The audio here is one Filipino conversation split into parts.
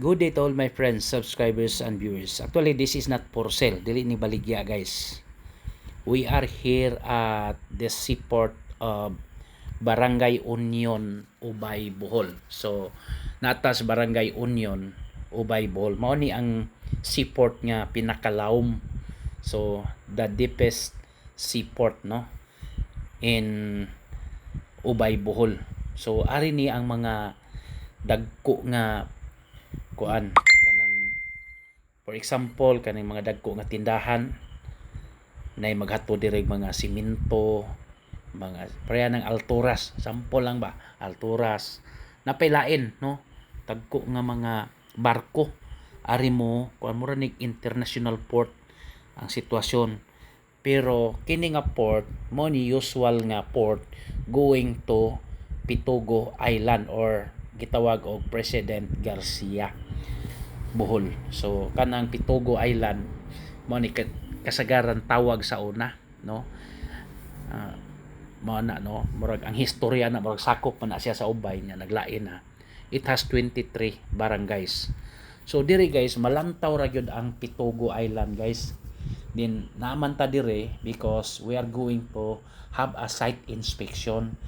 Good day to all my friends, subscribers, and viewers. Actually, this is not for sale. Dili ni baligya, guys. We are here at the seaport of Barangay Union, Ubay, Bohol. So, natas Barangay Union, Ubay, Bohol. Mao ni ang seaport nga pinakalawom. So, the deepest seaport, no? In Ubay, Bohol. So, ari ni ang mga dagko nga kuan kanang, for example, kaning mga dagko nga tindahan na maghatod diri mga simento, mga pareha ng alturas, sample lang ba, alturas napailain, no? Dagko nga mga barko ari mo kuan mo ning international port ang sitwasyon. Pero kini nga port mo ni usual nga port going to Pitugo Island or gitawag og President Garcia, Bohol. So kanang Pitugo Island mo ni kasagaran tawag sa una, no? uh, mo na, no, murag ang historya na murag sakop man na siya sa ubay nya naglain na. It has 23 barangays. So diri guys malantaw ra gyud ang Pitugo Island, guys. Then naaman ta dire because we are going to have a site inspection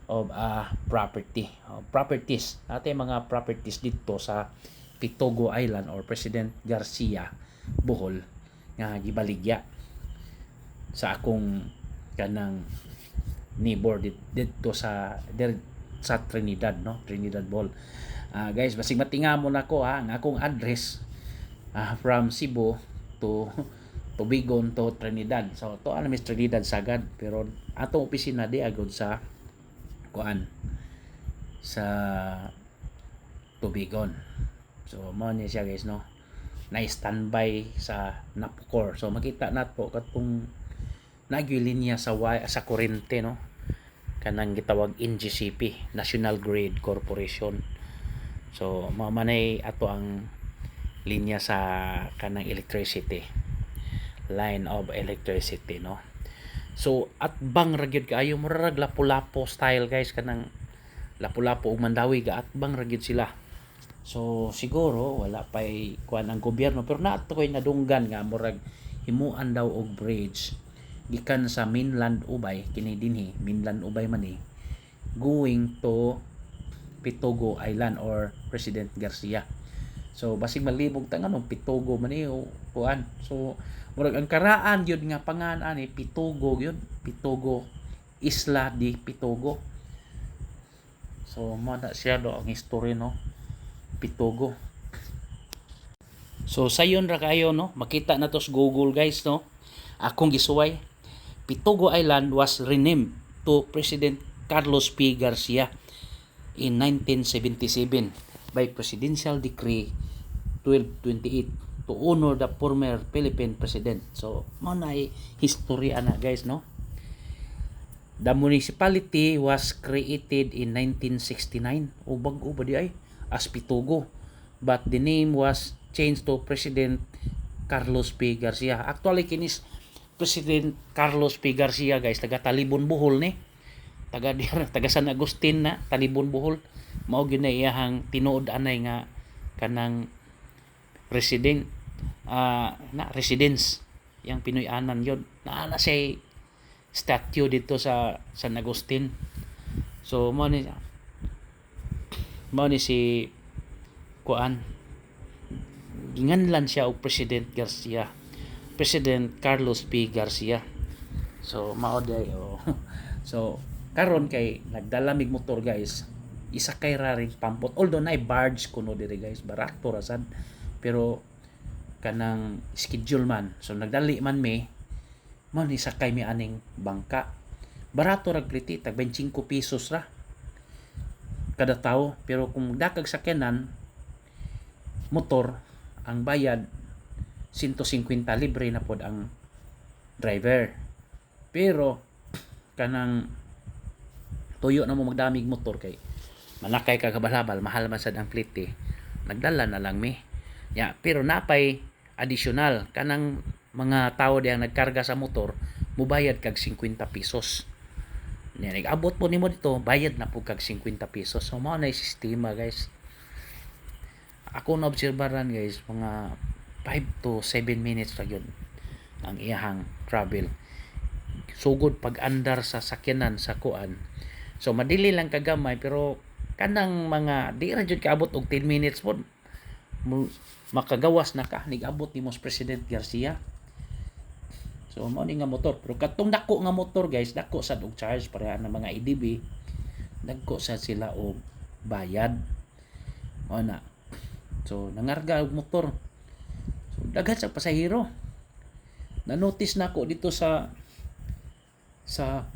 of a properties natin, mga properties dito sa Pitugo Island or President Garcia, Bohol nga gibaligya sa akong kanang neighbor dito sa Trinidad, no, Trinidad, Bohol. Guys, basig matingamo na ko ang akong address from Cebu to Tubigon to Trinidad. So to ano Miss Trinidad sagad, pero atong opisina di agud sa kuan sa Tubigon. So mo ni siya, guys, no, na standby sa Napocor. So makita nato katong linya sa kuryente, no, kanang gitawag NGCP, National Grid Corporation. So mao manay ato ang linya sa kanang electricity, line of electricity, no. So at bang ra gyud kaayo, murag lapu-lapo style, guys, kanang lapu-lapo ug Mandawi ga at bang ra gyud sila. So siguro wala pay kuan ang gobyerno, pero naato koy nadunggan nga murag himuan daw og bridge gikan sa mainland Ubay, kini dinhi mainland Ubay man going to Pitugo Island or President Garcia. So basig malibog ta nganong Pitugo man kuan. So murag ang karaan gyud nga pangalan ani Pitugo gyud, Pitugo, Isla di Pitugo. So mo na siya do ang history, no, Pitugo. So sayon ra kayo, no, makita na to sa Google, guys, no, akong gisuway. Pitugo Island was renamed to President Carlos P. Garcia in 1977 by Presidential Decree 1228 to honor the former Philippine President. So mo na history ana, guys, no. The municipality was created in 1969 o bag-o ba di ay as Pitugo, but the name was changed to President Carlos P. Garcia. Actually kinis President Carlos P. Garcia, guys, taga Talibon, Bohol ni. Taga San Agustin na Talibon, Bohol. Mao gyud na iyahang tinuod anay nga kanang resident na residence yang Pinoy anan yun. Naana siya statue dito sa San Agustin. So mo ni si kuan ginganlan siya og President Garcia, President Carlos P. Garcia. So mao day So karon kay nagdala mig motor, guys, isakay ra ring pampot, although nay barge kuno diri, guys, barato ra sad, pero kanang schedule man. So nagdali man mi man isakay mi aning bangka, barato ra pliti, tag 25 pesos ra kada tawo. Pero kung dakag sakyanan motor, ang bayad 150, libre na pod ang driver. Pero kanang tuyo na mo magdamig motor kay manakay ka kabalabal, mahal man sad ang pliti, nagdala na lang mi pero napay additional kanang mga tao diang nagkarga sa motor, mubayad kag 50 pesos. Nag-abot po nimo dito, bayad na po kag 50 pesos. So mao na sistema, guys. ako na obserbaran guys, mga 5 to 7 minutes ra gyud ang iyahang travel. Sugod pag andar sa sakyanan sa kuan. So madili lang kagamay, pero kanang mga di ra jud kaabot og 10 minutes pod makagawas na ka nigabot ni Mos President Garcia. So mao ni nga motor, pero katong dako nga motor guys, dako sad og charge para na mga EDB, dagko sad sila og bayad. Mao na. So nangarga og motor. So daghan sa pasahero. Na-notice na ako dito sa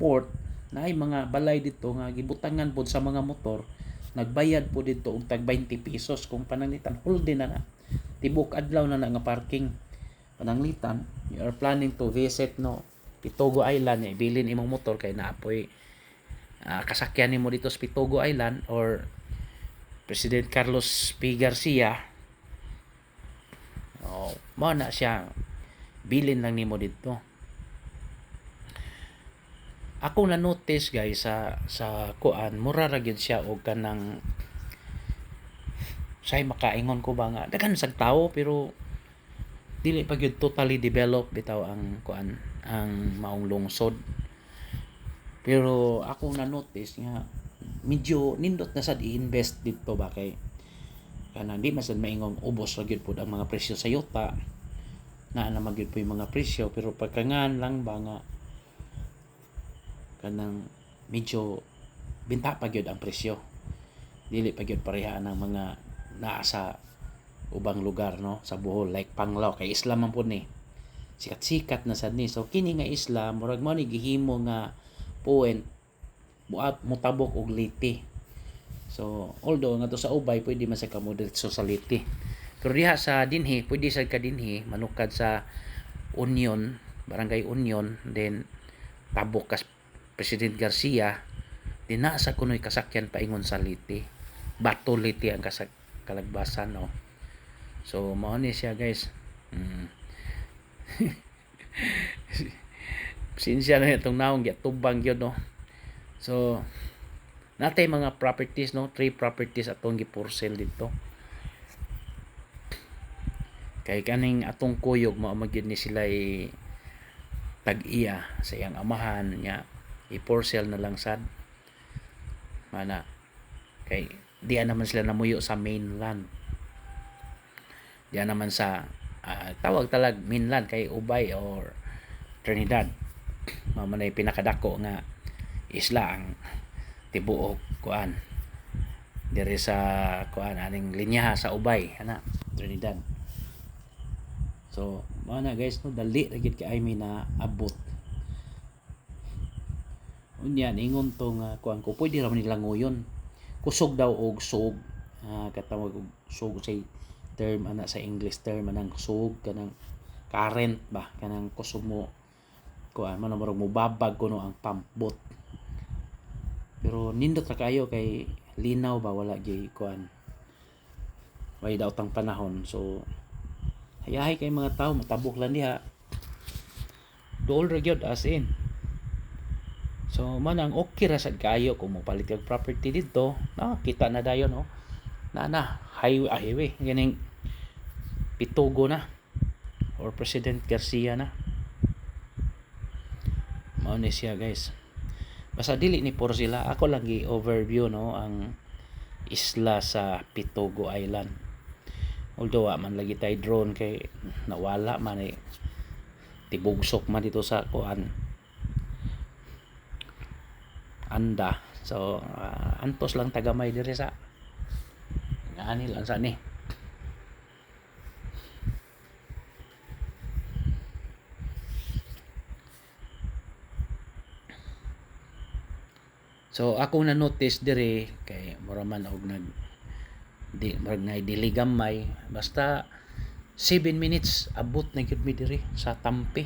port na ay mga balay dito nga gibutangan pod sa mga motor, nagbayad po dito og tag 20 pesos kung pananglitan hulde na tibok adlaw na nga parking pananglitan. You are planning to visit Pitogo Island, ibilin imong motor kay naapoy kasakyan nimo dito sa Pitogo Island or President Carlos P. Garcia. Mao na siya, bilin lang nimo dito. Ako na notice guys sa kuan, mura ra gyud siya og kanang say makaingon ko ba nga daghan sag tawo, pero dili pa gyud totally developed bitaw ang kuan, ang maong lungsod. Pero ako na notice nga medyo nindot na sad i-invest dito ba, kay kanang di masad maingong ubos ra gyud pud ang mga presyo sa yuta, na magyud po yung mga presyo, pero pagkangan lang ba nga kanang medyo binta pa gyud ang presyo, dili pa gyud pareha ng mga naa sa ubang lugar sa Bohol, like Panglao, kay isla man pud ni, sikat-sikat na sad ni. So kini nga isla murag mo ni gihimo nga point buat motabok og Liti. So although nga to sa ubay pwede man sa kamoderetso sa Liti, pero diha sa dinhi pwede sa kadinhi manukad sa Union, Barangay Union, then tabok kas President Garcia, dinasa kunoy kasakyan paingon sa Liti, Bato Liti ang kalagbasan So mao ni siya guys. Sinsya na itong naong tubang yun So natay mga properties 3 properties atong gi-for-sale dito. Kay kaning atong kuyog mao magyud ni sila tag-iya sa iyang amahan niya, i-for-sale na lang sad. Mana kay diyan naman sila namuyo sa mainland. Diyan naman sa tawag talag mainland kay Ubay or Trinidad. Mao man ay pinakadako nga isla ang tibuok kuan diri sa kuan aning linya sa Ubay Trinidad. So mao na guys dali ra gid kay mi na abot. Unya ingon to nga kuan ko pwede ra man nila nguyon. Kusog daw og sug, katawag og sug say term sa English term anang sug kanang current ba, kanang kusog mo kuan man murag mo babag kuno ang pump boat. Pero nindot ra kayo kay linaw ba, wala gyud kuan, way daw tang panahon. So hayahay kay mga tao matabok lang diha, dool ra gyud as in. So manang okay ra sad kayo kung mopalit og property dito, kita na dayon na highway ganing Pitogo na or President Garcia na. Mao ni siya guys. Basta dili ni por sila, ako lang gi-overview ang isla sa Pitogo Island. Although man lagi tay drone kay nawala man tibugsok man dito sa kuan anda. So antos lang tagamay dire sa ani lang sa ni. So ako na notice dire kay mura man og diligamay, basta 7 minutes abot na gyud mi dire sa Tampi.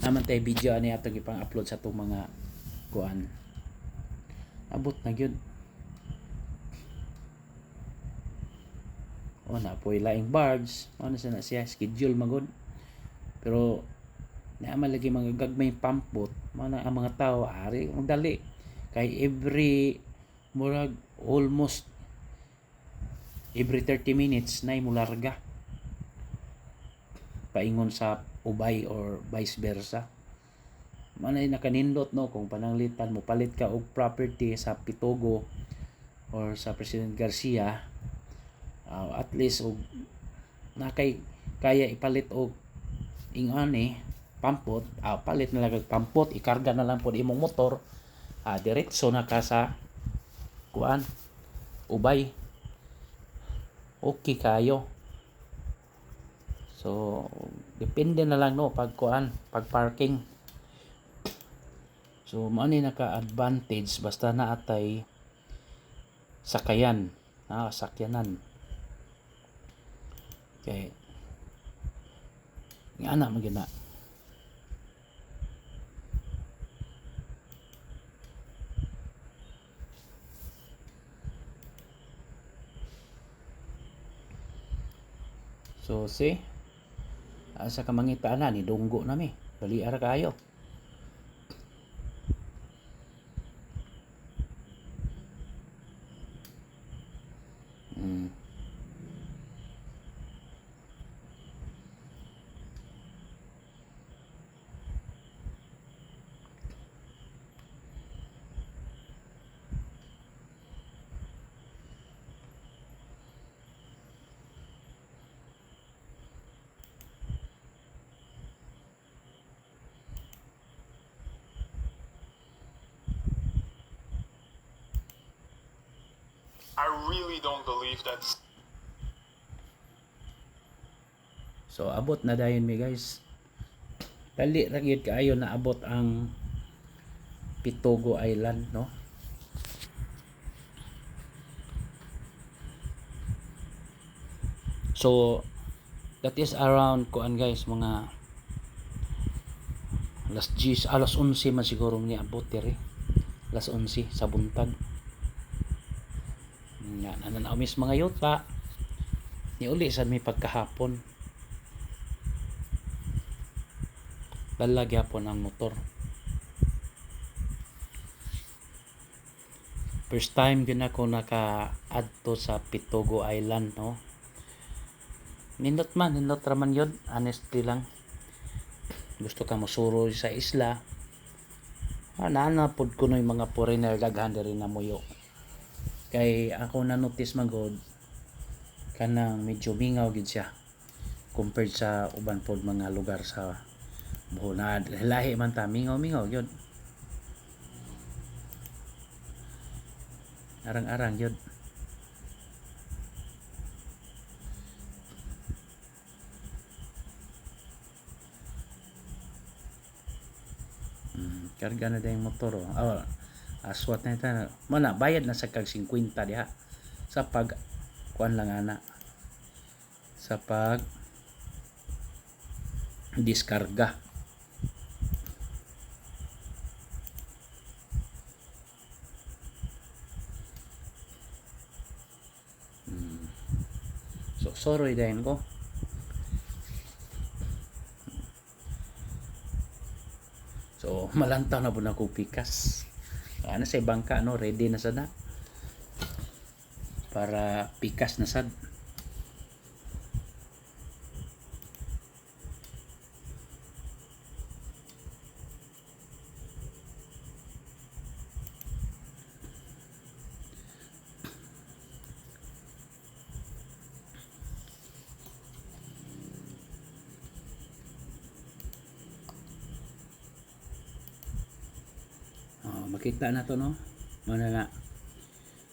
Naman tay video ani atong ipang-upload sa itong mga kuan. Abot na gyud. Na po'y laing barge, na siya schedule magod. Pero naman lagi mga gagmay pump boat, ang mga tao ari ang dali kay every murag almost every 30 minutes na mo larga paingon sa ubay or vice versa. Manay nakanindot no kung pananglitan mo palit ka og property sa Pitogo or sa President Garcia, at least og nakay kaya ipalit og ingani pampot, palit na lang og pampot, ikarga na lang pod imong motor, diretso na ka sa kuan ubay, okay kayo. So depende na lang no pag kuan pag parking. So mao ni naka-advantage basta naatay sakayan, sakyanan. Kay nga ana man gyud na. So see, asa ka mangita na ni dunggo na mi. Dali ara kayo. I really don't believe that's. So abot na dayon mi guys. Dali ra gyud kaayo na abot ang Pitogo Island no. So that is around kuan guys mga alas 11 man siguro ni abot diri. Alas 11 sa buntag. Nga nananaw mis mga yuta. Ni uli sad mi pagkahapon. Dala gyapon ang motor. First time gyud ako naka-adto sa Pitogo Island no. Nindot raman yun, honestly lang. Gusto ka mosuro sa isla, nanapod ko no yung mga foreigner daghan diri na muyo. Kay ako na notice magod kanang medyo mingaw gid siya compared sa uban pod mga lugar sa Bohol. Lahi man ta mingaw yun. Arang-arang yun. Karga na dayong motor aswat na ito mana bayad na sa kag 50 diha sa pag kuan lang ana sa pag diskarga. So sorry dayon ko. So malantaw na po na ko pikas. Ano sa bangka no, ready na sad na. Para pikas na sad. Makita na to no. Mana na.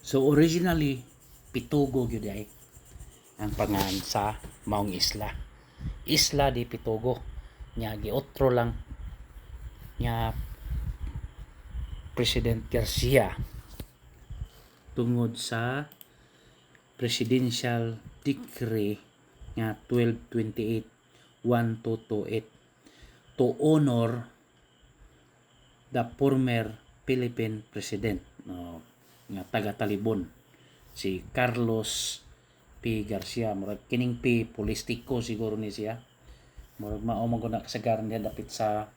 So originally Pitogo gyud ay ang pangan sa maong isla. Isla di Pitogo. Nya giotro lang nya President Garcia tungod sa presidential decree nga 1228 1228 to honor the former Philippine President nga taga Talibon si Carlos P. Garcia. Murag kining P politiko siguro ni siya. Murag mao man gud kasagaran niya dapit sa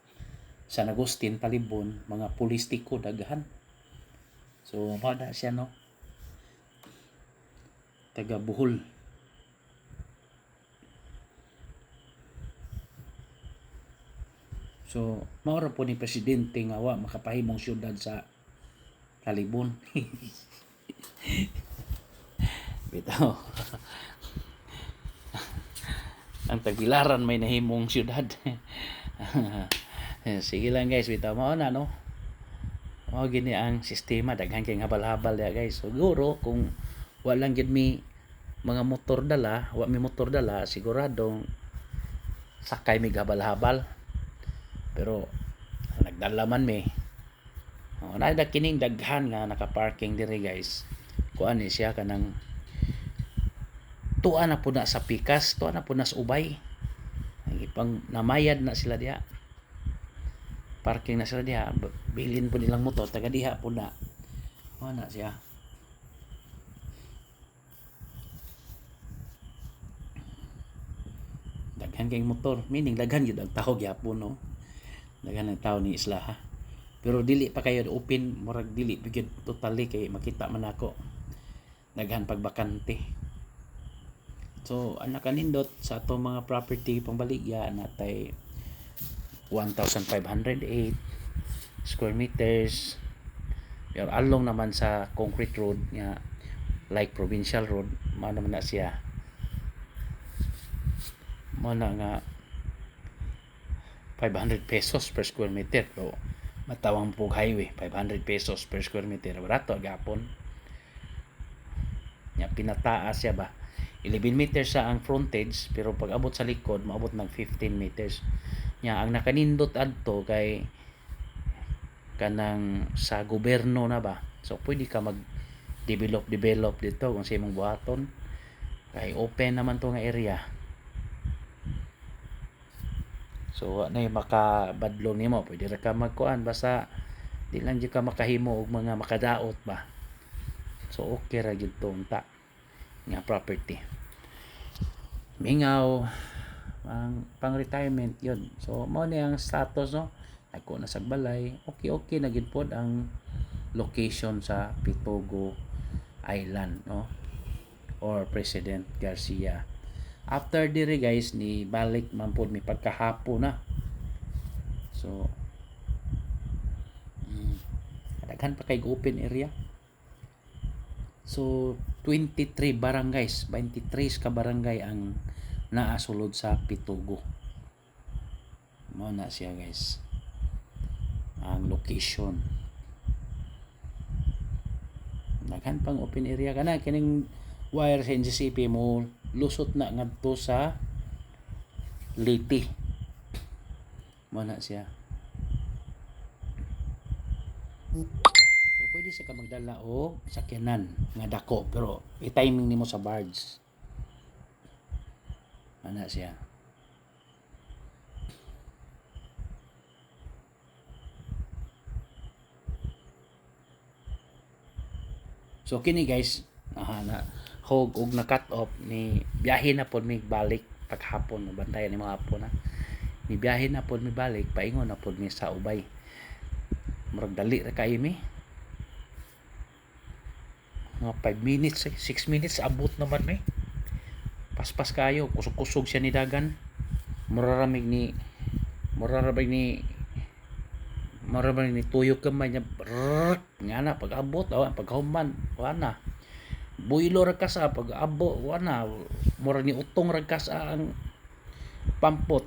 San Agustin Talibon, mga politiko daghan. So mao siya no. taga Bohol. So maura po ni presidente nga wa makapahimong syudad sa Talibon. Bitaw. Ang Tagbilaran may nahimong syudad. Sige lang guys, bitaw mao na no. Mao gini ang sistema, daghan kay habal-habal ya guys. Siguro kung walang gid mi mga motor dala, wa mi motor dala, siguradong sakay mi habal-habal. Pero nagdala man mi. Na kining daghan nga naka-parking diri guys. Kuan ni siya kanang tuwa na po na sa pikas, tuwa na po na sa ubay. Pang namayad na sila diha. Parking na sila diha, bilin po nilang motor, taga diha po na. Na siya. Daghan kayong motor, meaning daghan yun ang tao gyapon no. Daghan ang tao ni isla ha. Pero dili pa kayo open, murag dili bigid totally kay makita man ako. Daghan pagbakante. So, ang nakanindot sa atong mga property pambaligya natay 1,508 square meters. Pero along naman sa concrete road nga like provincial road, mao naman na siya. Mao na nga 500 pesos per square meter. So, matawang pug highway, 500 pesos per square meter. Barato gapon. Nya pinataas siya ba? 11 meters sa ang frontage, pero pag abot sa likod maabot ng 15 meters. Nya ang nakanindot adto kay kanang sa gobyerno na ba, so pwede ka mag develop dito kung sa imong buhaton kay open naman to nga area. So na makabadlong nimo, pwede ra ka magkuan basta di lang di ka makahimo og mga makadaot ba. So okay ra gyud to unta nga property. Mingaw ang pang retirement yun. So mao ni ang status no. Ako na sa balay, okay na gid pod ang location sa Pitogo Island no, or President Garcia. After diri guys ni balik man pod mi pagkahapon na. So daghan pa kay open area. So 23 barangays, 23 ka barangay ang naasulod sa Pitogo. Mao na siya guys ang location. Daghan pang open area kana kining wire sa NGCP mo lusot na ngadto sa Leyte. Mao na siya. So pwede sa ka magdala og sakyanan nga dako pero i-timing nimo sa barge. Ana siya. So kini guys, na hog og na cut off ni biyahe na pod mi balik paghapon, bantayan ni mga hapon na. Ni biyahe na pod mi balik, paingon na pod mi sa ubay. Murag dali ra kay mi. Mga 5 minutes, 6 minutes abot naman mi. Paspas kayo, kusog-kusog siya ni dagan. Muraramig ni tuyok kamay niya. Nga na pag-abot paghuman wala. Builo ra ka sa pag-abot wala. Mura ni utong ra ka sa ang pampot.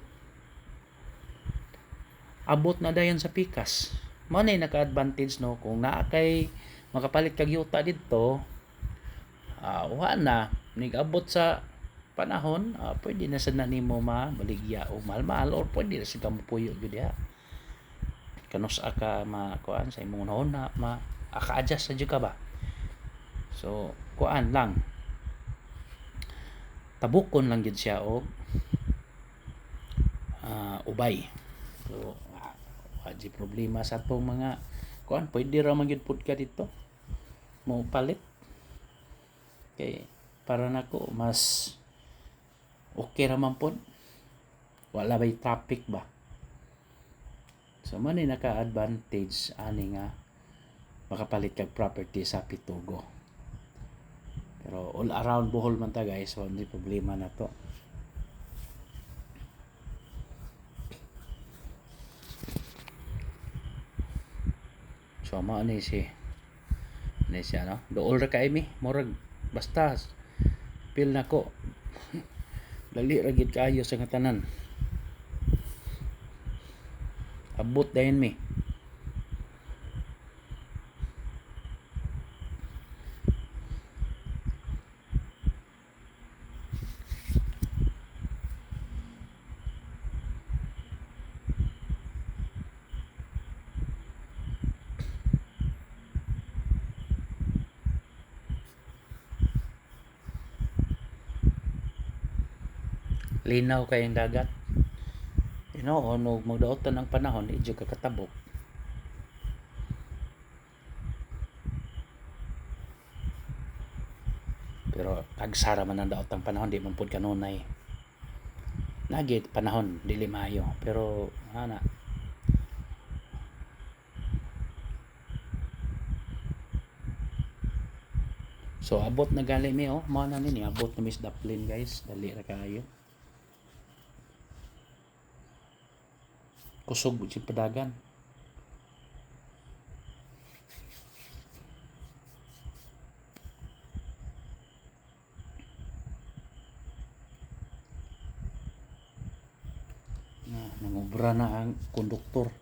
Abot na dayon sa pikas. Mao na naka-advantage no kung naa kay makapalit kag yuta didto. Wala nig-abot sa panahon, pwede na sad na nimo mabaligya o mahal-mahal or pwede na siya mapuyo gyud diha. Kanus aka makuan sa imong unahon na aka-adjust sa jud ka ba. So kuan lang. Tabukon lang gid siya og ubay. So di problema sa atong mga kuan, pwede ra man gyud pud ka dito. Mo palit. Kay para nako mas okay raman po. Wala bay traffic ba? So man ni naka-advantage ani nga makapalit kag property sa Pitogo. Pero all around Bohol man ta guys, so hindi problema na to. So mao ni siya no. Dool ra kay mi, murag basta pil nako. Dali ra gid kaayo sa tanan. Abot dayon mi. Linaw kayong dagat. Ono magdaotan ang panahon, medyo kakatabok. Pero agsara man ang daot ang panahon, di man pud kanunay. Nagit panahon dili maayo, pero ana. So abot na gali mi mao na nini, abot na Miss Daplin guys, dali ra kaayo. Kusog si padagan. Nangubra na ang konduktor.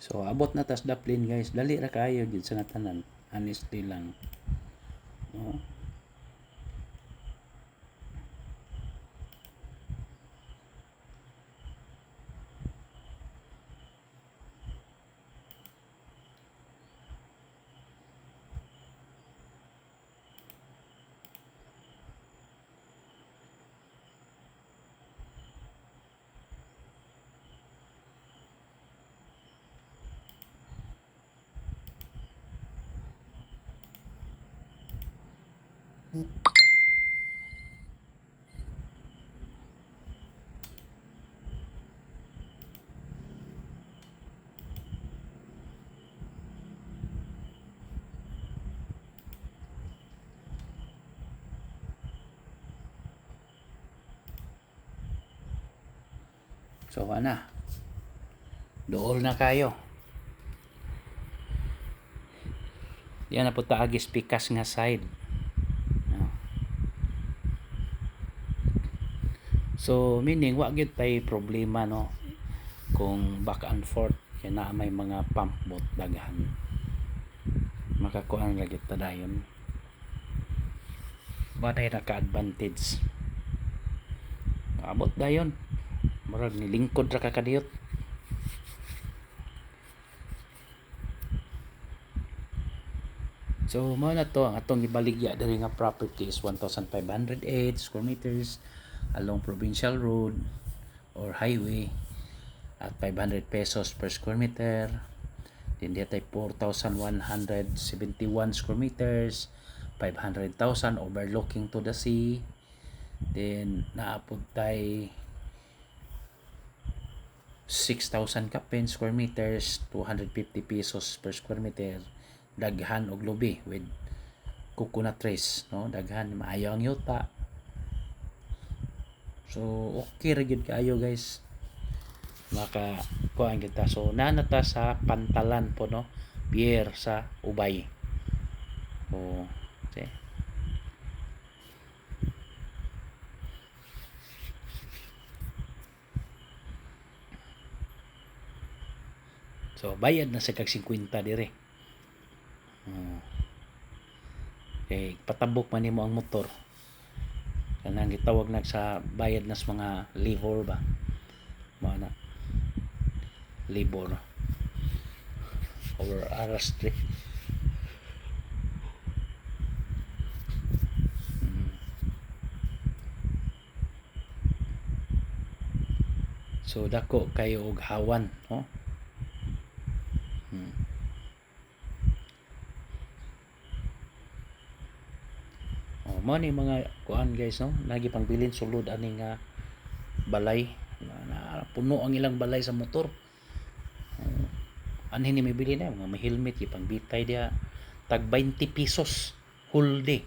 So abot na tas Daplin guys, dali ra kaayo gid sa natanan, honestly lang. No? So ana. Dool na kayo. Yan na po taagis pikas nga side. No. So meaning wa gyud tay problema no kung back and forth kay na may mga pump boat daghan. Makakuan ra gyud ta dayon. Baday na ka-advantage. Abot dayon. Murag nilingkod ra ka kadiyot. So mao na to ang atong gibaligya diri nga property is 1,508 square meters along provincial road or highway at 500 pesos per square meter. Then dito ay 4,171 square meters, 500,000 overlooking to the sea. Then naapod tay 6,000 kapin square meters, 250 pesos per square meter. Daghan og lubi with coconut trees, no? Daghan maayo ang yuta. So okay ra gyud kaayo guys. Maka kuan kita. So nanata sa Pantalan po no, pier sa Ubay. So okay. So bayad na sa kag 50 dire. Okay, patabok man nimo ang motor. Kanang gitawag na sa bayad nas mga livor ba. Mao na. Libor. or arastre. So dako kayo og hawan, no? Hmm. Oh, mo ni mga kuan guys, no? Lagi pang bilin sulod ani nga balay na puno ang ilang balay sa motor. Oh, anhin ni may bilin na mga may helmet, ipang bitay dia tag 20 pesos whole day.